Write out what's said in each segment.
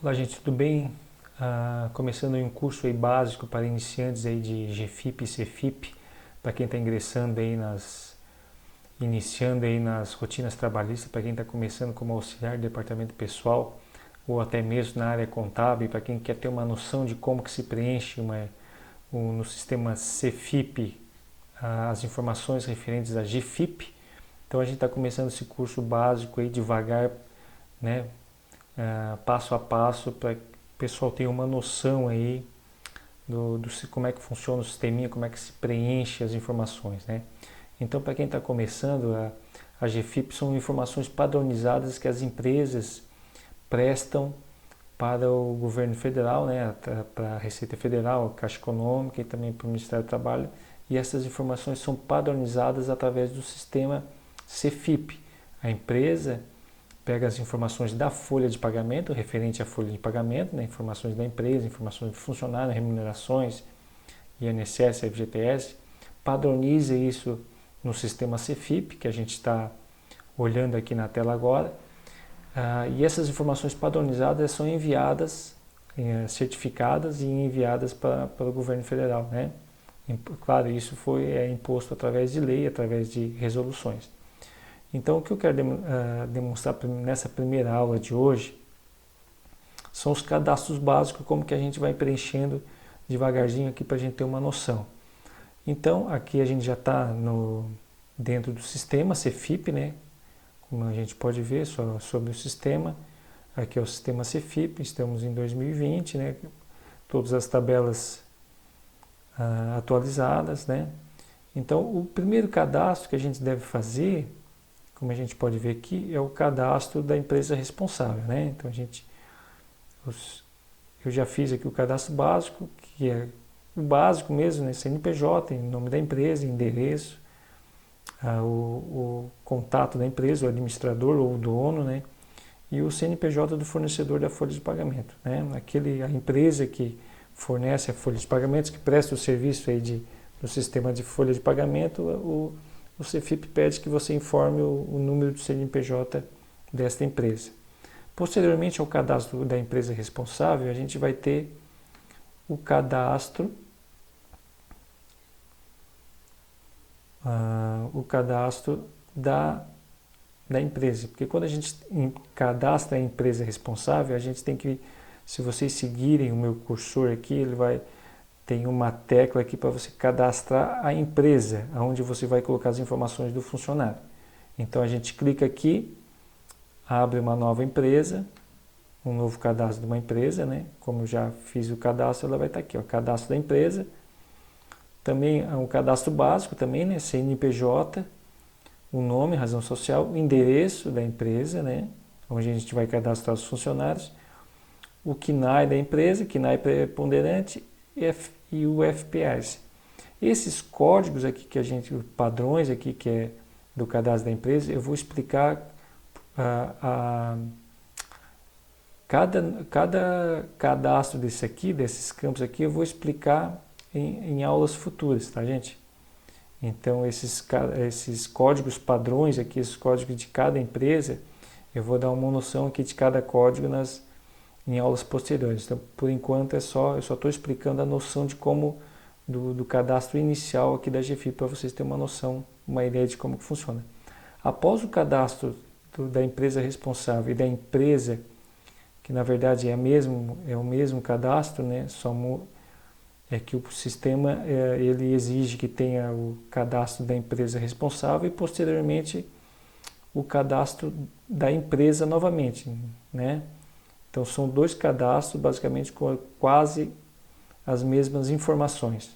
Olá, gente, tudo bem? Começando um curso aí básico para iniciantes aí de GFIP e CFIP, para quem está iniciando aí nas rotinas trabalhistas, para quem está começando como auxiliar de departamento pessoal ou até mesmo na área contábil, para quem quer ter uma noção de como que se preenche no sistema CFIP as informações referentes a GFIP. Então a gente está começando esse curso básico aí devagar, né? Passo a passo para que o pessoal tenha uma noção aí do como é que funciona o sisteminha, como é que se preenche as informações, né? Então, para quem está começando, a GFIP são informações padronizadas que as empresas prestam para o governo federal, né, para a Receita Federal, a Caixa Econômica e também para o Ministério do Trabalho, e essas informações são padronizadas através do sistema CFIP. A empresa pega as informações da folha de pagamento, referente à folha de pagamento, né, informações da empresa, informações de funcionário, remunerações, INSS, FGTS, padroniza isso no sistema CFIP, que a gente está olhando aqui na tela agora, e essas informações padronizadas são enviadas, certificadas e enviadas para o governo federal, né? Claro, isso é imposto através de lei, através de resoluções. Então, o que eu quero demonstrar nessa primeira aula de hoje são os cadastros básicos, como que a gente vai preenchendo devagarzinho aqui para a gente ter uma noção. Então, aqui a gente já está dentro do sistema CFIP, né? Como a gente pode ver sobre o sistema. Aqui é o sistema CFIP, estamos em 2020, né? Todas as tabelas atualizadas, né? Então, o primeiro cadastro que a gente deve fazer, como a gente pode ver aqui, é o cadastro da empresa responsável, né? Então eu já fiz aqui o cadastro básico, que é o básico mesmo, né? CNPJ, em nome da empresa, endereço, o contato da empresa, o administrador ou o dono, né? E o CNPJ do fornecedor da folha de pagamento, né? A empresa que fornece a folha de pagamentos, que presta o serviço aí do sistema de folha de pagamento, o CFIP pede que você informe o número do CNPJ desta empresa. Posteriormente ao cadastro da empresa responsável, a gente vai ter o cadastro da empresa, porque quando a gente cadastra a empresa responsável, a gente tem que, se vocês seguirem o meu cursor aqui, tem uma tecla aqui para você cadastrar a empresa, onde você vai colocar as informações do funcionário. Então a gente clica aqui, abre uma nova empresa, um novo cadastro de uma empresa, né? Como eu já fiz o cadastro, ela vai estar aqui, ó, cadastro da empresa. Também é um cadastro básico também, né? CNPJ, o nome, razão social, o endereço da empresa, né? Onde a gente vai cadastrar os funcionários, o CNAE da empresa, CNAE preponderante e o FPS. Esses códigos aqui padrões aqui que é do cadastro da empresa, eu vou explicar cada cadastro desses campos aqui, eu vou explicar em aulas futuras, tá, gente? Então, esses códigos padrões aqui, esses códigos de cada empresa, eu vou dar uma noção aqui de cada código em aulas posteriores. Então, por enquanto, eu só estou explicando a noção de como, do cadastro inicial aqui da GFIP, para vocês terem uma noção, uma ideia de como que funciona. Após o cadastro da empresa responsável e da empresa, que na verdade é o mesmo cadastro, né? É que o sistema ele exige que tenha o cadastro da empresa responsável e posteriormente o cadastro da empresa novamente, né? Então são dois cadastros basicamente com quase as mesmas informações.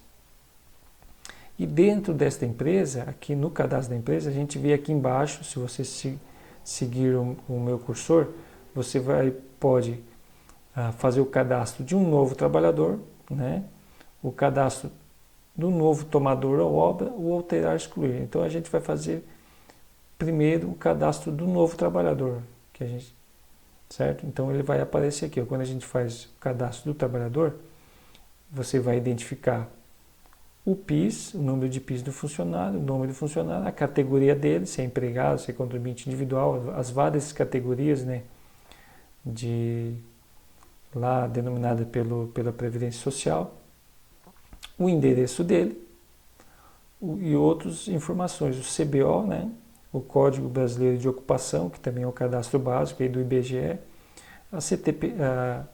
E dentro desta empresa, aqui no cadastro da empresa, a gente vê aqui embaixo, se você seguir o meu cursor, você pode fazer o cadastro de um novo trabalhador, né? O cadastro do novo tomador ou obra, ou alterar, excluir. Então a gente vai fazer primeiro o cadastro do novo trabalhador, certo? Então ele vai aparecer aqui, ó. Quando a gente faz o cadastro do trabalhador, você vai identificar o PIS, o número de PIS do funcionário, o nome do funcionário, a categoria dele, se é empregado, se é contribuinte individual, as várias categorias, né, lá denominada pela Previdência Social, o endereço dele e outras informações, o CBO, né? O Código Brasileiro de Ocupação, que também é o cadastro básico aí do IBGE, a CTP, a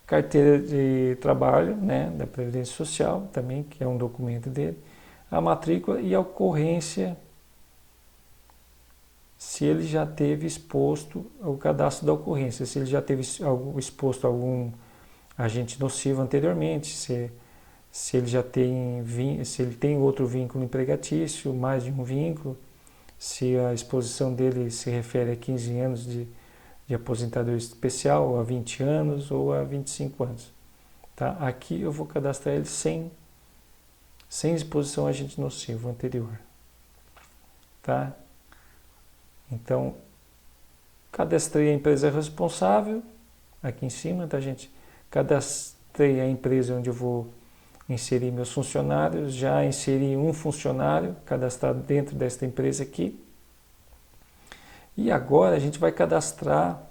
carteira de trabalho, né, da Previdência Social, também, que é um documento dele, a matrícula e a ocorrência, se ele já teve exposto o cadastro da ocorrência, se ele já teve exposto a algum agente nocivo anteriormente, se ele já tem, se ele tem outro vínculo empregatício, mais de um vínculo, se a exposição dele se refere a 15 anos de aposentadoria especial, ou a 20 anos, ou a 25 anos. Tá? Aqui eu vou cadastrar ele sem exposição a agente nocivo anterior. Tá? Então, cadastrei a empresa responsável, aqui em cima, tá, gente? Cadastrei a empresa onde eu vou inserir meus funcionários, já inseri um funcionário cadastrado dentro desta empresa aqui. E agora a gente vai cadastrar,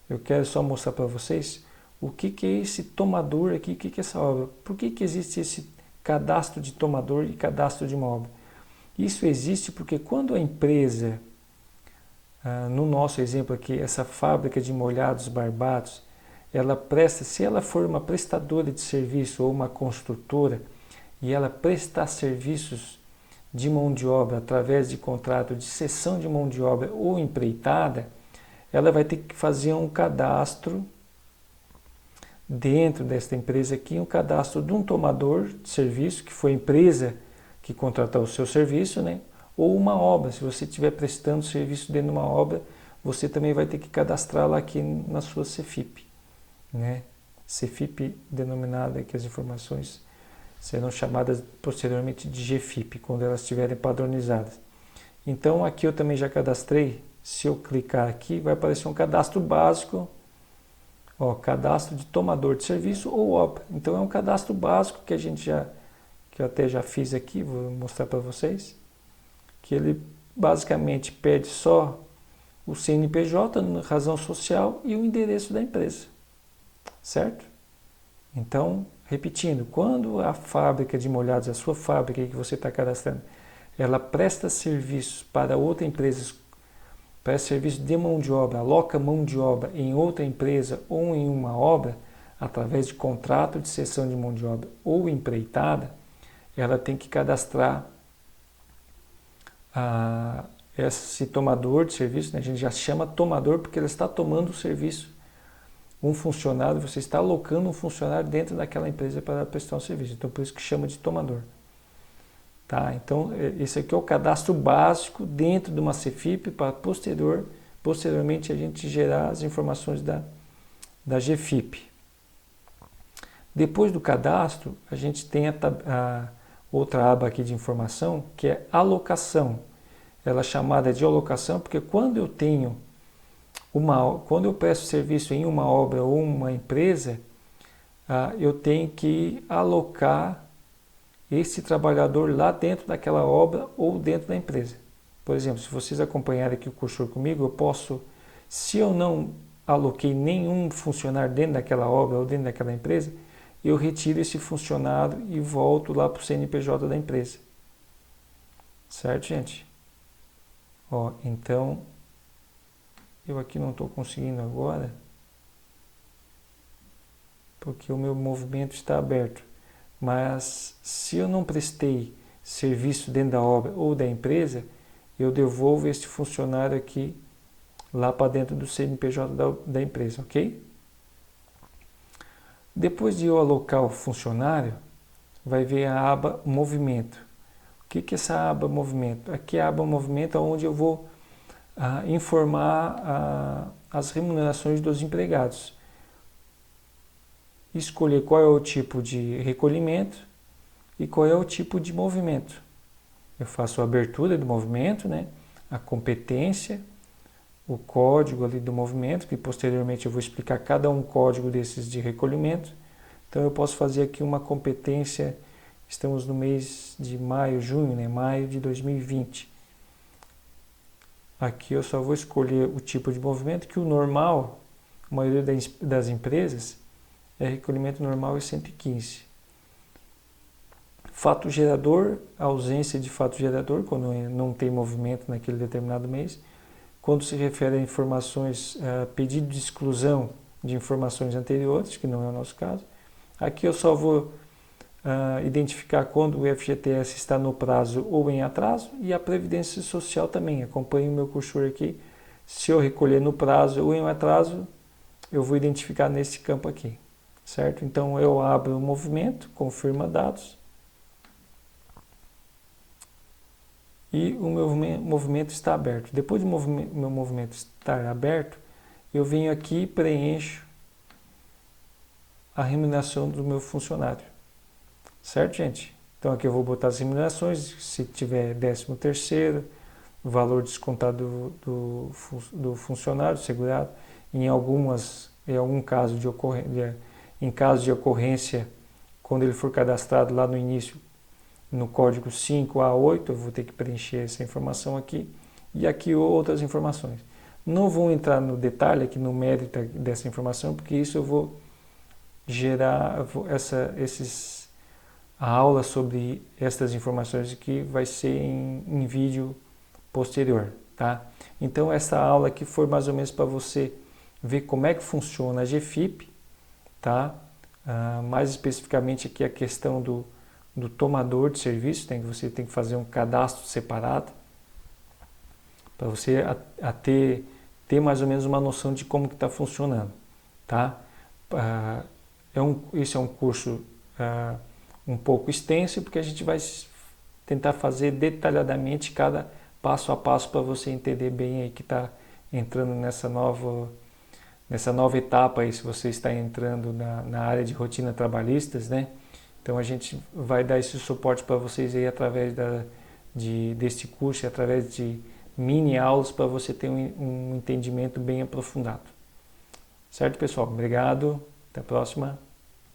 eu quero só mostrar para vocês o que é esse tomador aqui, o que é essa obra. Por que existe esse cadastro de tomador e cadastro de uma obra? Isso existe porque quando a empresa, no nosso exemplo aqui, essa fábrica de molhados barbados, ela presta, se ela for uma prestadora de serviço ou uma construtora e ela prestar serviços de mão de obra através de contrato de cessão de mão de obra ou empreitada, ela vai ter que fazer um cadastro dentro desta empresa aqui, um cadastro de um tomador de serviço, que foi a empresa que contratou o seu serviço, né? Ou uma obra, se você estiver prestando serviço dentro de uma obra, você também vai ter que cadastrá-la aqui na sua CFIP, né? CFIP denominada, que as informações serão chamadas posteriormente de GFIP, quando elas estiverem padronizadas. Então aqui eu também já cadastrei, se eu clicar aqui vai aparecer um cadastro básico, ó, cadastro de tomador de serviço ou obra. Então é um cadastro básico que que eu até já fiz aqui, vou mostrar para vocês, que ele basicamente pede só o CNPJ, razão social e o endereço da empresa, certo? Então, repetindo, quando a fábrica de molhados, a sua fábrica que você está cadastrando, ela presta serviços para outra empresa, presta serviço de mão de obra, aloca mão de obra em outra empresa ou em uma obra, através de contrato de cessão de mão de obra ou empreitada, ela tem que cadastrar esse tomador de serviço, né? A gente já chama tomador porque ele está tomando o serviço. Um funcionário, você está alocando um funcionário dentro daquela empresa para prestar um serviço. Então, por isso que chama de tomador. Tá? Então, esse aqui é o cadastro básico dentro de uma CFIP para posteriormente a gente gerar as informações da GFIP. Depois do cadastro, a gente tem a outra aba aqui de informação, que é alocação. Ela é chamada de alocação porque quando eu presto serviço em uma obra ou uma empresa, eu tenho que alocar esse trabalhador lá dentro daquela obra ou dentro da empresa. Por exemplo, se vocês acompanharem aqui o cursor comigo, eu posso, se eu não aloquei nenhum funcionário dentro daquela obra ou dentro daquela empresa, eu retiro esse funcionário e volto lá para o CNPJ da empresa. Certo, gente? Ó, então, eu aqui não estou conseguindo agora, porque o meu movimento está aberto. Mas se eu não prestei serviço dentro da obra ou da empresa, eu devolvo este funcionário aqui lá para dentro do CNPJ da empresa, ok? Depois de eu alocar o funcionário, vai ver a aba Movimento. O que é essa aba Movimento? Aqui é a aba Movimento onde eu vou informar as remunerações dos empregados. Escolher qual é o tipo de recolhimento e qual é o tipo de movimento. Eu faço a abertura do movimento, né? A competência, o código ali do movimento, que posteriormente eu vou explicar cada um código desses de recolhimento. Então eu posso fazer aqui uma competência, estamos no mês de maio, junho, né? Maio de 2020. Aqui eu só vou escolher o tipo de movimento, que o normal, a maioria das empresas, recolhimento normal é 115. Fato gerador, ausência de fato gerador, quando não tem movimento naquele determinado mês. Quando se refere a informações, pedido de exclusão de informações anteriores, que não é o nosso caso. Aqui eu só vou identificar quando o FGTS está no prazo ou em atraso, e a Previdência Social também. Acompanhe o meu cursor aqui. Se eu recolher no prazo ou em atraso, eu vou identificar nesse campo aqui, certo? Então eu abro o movimento, confirma dados, e o meu movimento está aberto. Depois do meu movimento estar aberto, eu venho aqui e preencho a remuneração do meu funcionário. Certo, gente? Então aqui eu vou botar as remunerações, se tiver 13º, o valor descontado do funcionário segurado. Em algum caso de ocorrência, em caso de ocorrência, quando ele for cadastrado lá no início, no código 5A8, eu vou ter que preencher essa informação aqui, e aqui outras informações. Não vou entrar no detalhe aqui, no mérito dessa informação, porque isso eu vou gerar a aula sobre estas informações que vai ser em vídeo posterior, tá? Então essa aula aqui foi mais ou menos para você ver como é que funciona a GFIP, tá? Mais especificamente aqui a questão do tomador de serviço, você tem que fazer um cadastro separado para você ter mais ou menos uma noção de como que está funcionando, tá? Esse é um curso um pouco extenso, porque a gente vai tentar fazer detalhadamente cada passo a passo para você entender bem aí que está entrando nessa nova etapa aí, se você está entrando na área de rotina trabalhistas, né? Então a gente vai dar esse suporte para vocês aí através deste curso, através de mini aulas para você ter um entendimento bem aprofundado. Certo, pessoal? Obrigado. Até a próxima.